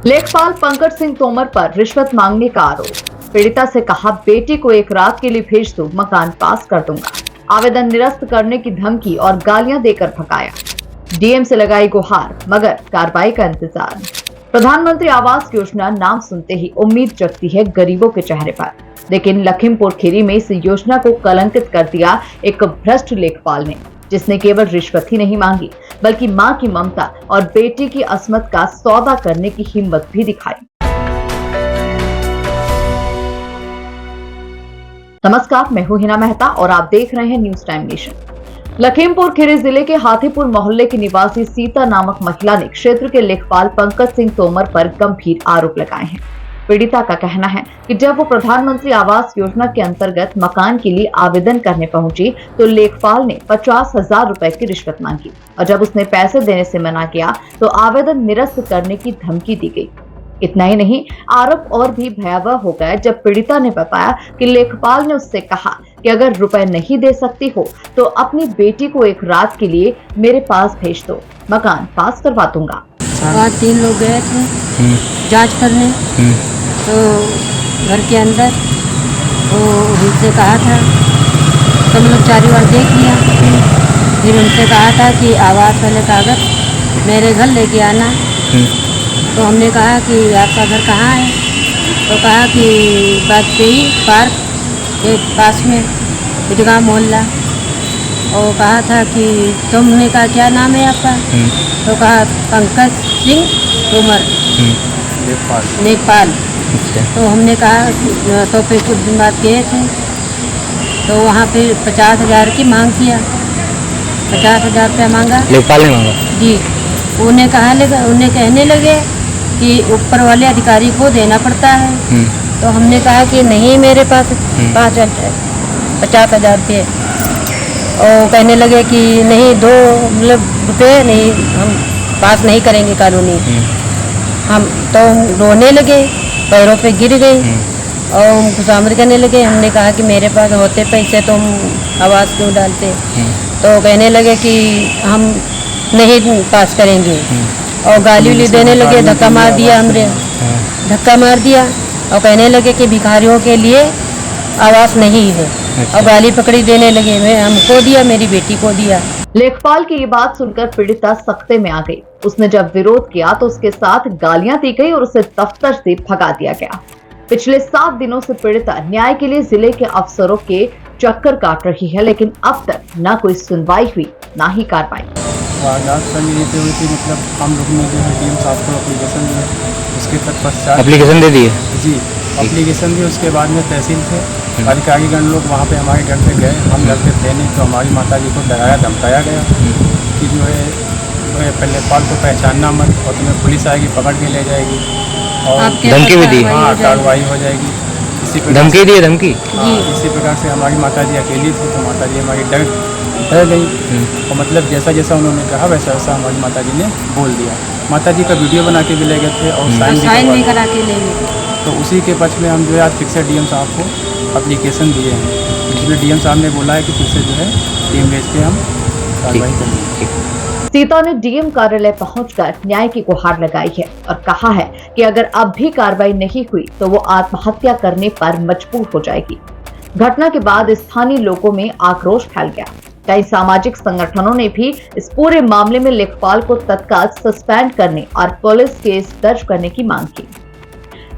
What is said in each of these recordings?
लेखपाल पंकज सिंह तोमर पर रिश्वत मांगने का आरोप। पीड़िता से कहा बेटी को एक रात के लिए भेज दो, मकान पास कर दूंगा। आवेदन निरस्त करने की धमकी और गालियां देकर भगाया। डीएम से लगाई गुहार, मगर कार्रवाई का इंतजार। प्रधानमंत्री आवास योजना नाम सुनते ही उम्मीद जगती है गरीबों के चेहरे पर, लेकिन लखीमपुर खीरी में इस योजना को कलंकित कर दिया एक भ्रष्ट लेखपाल ने, जिसने केवल रिश्वत ही नहीं मांगी बल्कि मां की ममता और बेटी की अस्मत का सौदा करने की हिम्मत भी दिखाई। नमस्कार, मैं हूं हिना मेहता और आप देख रहे हैं news time nation. Lakhimpur Kheri जिले के हाथीपुर मोहल्ले की निवासी सीता नामक महिला ने क्षेत्र के लेखपाल पंकज सिंह तोमर पर गंभीर आरोप लगाए हैं। पीड़िता का कहना है कि जब वो प्रधानमंत्री आवास योजना के अंतर्गत मकान के लिए आवेदन करने पहुंची तो लेखपाल ने 50,000 रुपए की रिश्वत मांगी और जब उसने पैसे देने से मना किया तो आवेदन निरस्त करने की धमकी दी गई। इतना ही नहीं, आरोप और भी भयावह हो गया जब पीड़िता ने बताया कि लेखपाल ने उससे कहा कि अगर रुपए नहीं दे सकती हो तो अपनी बेटी को एक रात के लिए मेरे पास भेज दो, मकान पास करवा दूंगा। 3 लोग गए थे जांच करने, तो घर के अंदर तो उनसे कहा था, तो हम लोग 4 बार देख लिया। फिर उनसे कहा था कि आवास वाले कागज मेरे घर लेके आना। तो हमने कहा कि आपका घर कहाँ है? तो कहा कि वाजपेयी पार्क के पास में ईदगाह मोहल्ला। और कहा था कि तुमने कहा क्या नाम है आपका? तो कहा पंकज सिंह तोमर नेपाल। तो हमने कहा, तो फिर कुछ दिन बाद गए थे तो वहाँ पे 50,000 की मांग किया। 50,000 रुपया मांगा, लेखपाल ने मांगा जी। उन्हें कहने लगे कि ऊपर वाले अधिकारी को देना पड़ता है। तो हमने कहा कि नहीं, मेरे पास 50,000 रुपये। और कहने लगे कि नहीं, दो मतलब रुपये नहीं, हम पास नहीं करेंगे कॉलोनी। हम तो रोने लगे, पैरों पे गिर गई और खुशामद करने लगे। हमने कहा कि मेरे पास होते पैसे तो हम आवाज़ क्यों डालते। तो कहने लगे कि हम नहीं पास करेंगे और गाली उली देने लगे, धक्का मार दिया, हमने धक्का मार दिया और कहने लगे कि भिखारियों के लिए आवास नहीं है। और गाली पकड़ी देने लगे, मैं हमको दिया, मेरी बेटी को दिया। लेखपाल की ये बात सुनकर पीड़िता सख्ते में आ गई। उसने जब विरोध किया तो उसके साथ गालियां दी गई और उसे दफ्तर से भगा दिया गया। पिछले 7 दिनों से पीड़िता न्याय के लिए जिले के अफसरों के चक्कर काट रही है, लेकिन अब तक न कोई सुनवाई हुई, न ही कार्रवाई। मतलब हम लोग ने जो है डीएम साहब को एप्लीकेशन दी, उसके तत्पश्चात एप्लीकेशन दे दी है जी। एप्लीकेशन दी, उसके बाद में तहसील से अधिकारीगण लोग वहाँ पे हमारे घर पे गए। हम घर पे थे नहीं, तो हमारी माता जी को डराया धमकाया गया कि जो है लेखपाल को पहचानना मत और तुम्हें पुलिस आएगी, पकड़ के ले जाएगी और धमकी भी दी। हाँ, कार्रवाई हो जाएगी। इसी धमकी दी है, धमकी। हाँ, इसी प्रकार से हमारी माता जी अकेली थी, तो माता जी हमारी डर गई और मतलब जैसा जैसा उन्होंने कहा वैसा वैसा हमारी माता जी ने बोल दिया। माता जी का वीडियो बना के भी ले गए थे और साइन भी करा के ले गए। तो उसी के पक्ष में हम जो है आज फिर से डीएम साहब को एप्लीकेशन दिए हैं, जिसमें डीएम साहब ने बोला है कि फिर से जो है टीम भेज के हम कार्रवाई करेंगे। सीता ने डीएम कार्यालय पहुंचकर न्याय की गुहार लगाई है और कहा है कि अगर अब भी कार्रवाई नहीं हुई तो वो आत्महत्या करने पर मजबूर हो जाएगी। घटना के बाद स्थानीय लोगों में आक्रोश फैल गया। कई सामाजिक संगठनों ने भी इस पूरे मामले में लेखपाल को तत्काल सस्पेंड करने और पुलिस केस दर्ज करने की मांग की।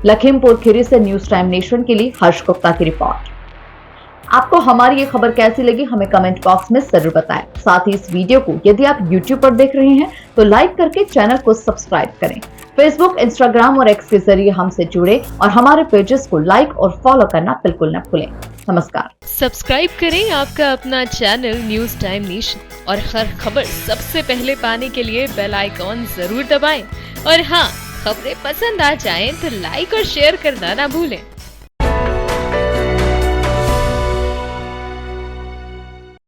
लखीमपुर खीरी से न्यूज टाइम नेशन के लिए हर्ष गुप्ता की रिपोर्ट। आपको हमारी ये खबर कैसी लगी हमें कमेंट बॉक्स में जरूर बताएं। साथ ही इस वीडियो को यदि आप YouTube पर देख रहे हैं तो लाइक करके चैनल को सब्सक्राइब करें। फेसबुक, इंस्टाग्राम और एक्स के जरिए हमसे जुड़े और हमारे पेजेस को लाइक और फॉलो करना बिल्कुल न भूलें। नमस्कार। सब्सक्राइब करें आपका अपना चैनल न्यूज टाइम नेशन और हर खबर सबसे पहले पाने के लिए बेल आइकॉन जरूर दबाएं। और हाँ, खबरें पसंद आ जाएं तो लाइक और शेयर करना ना भूलें।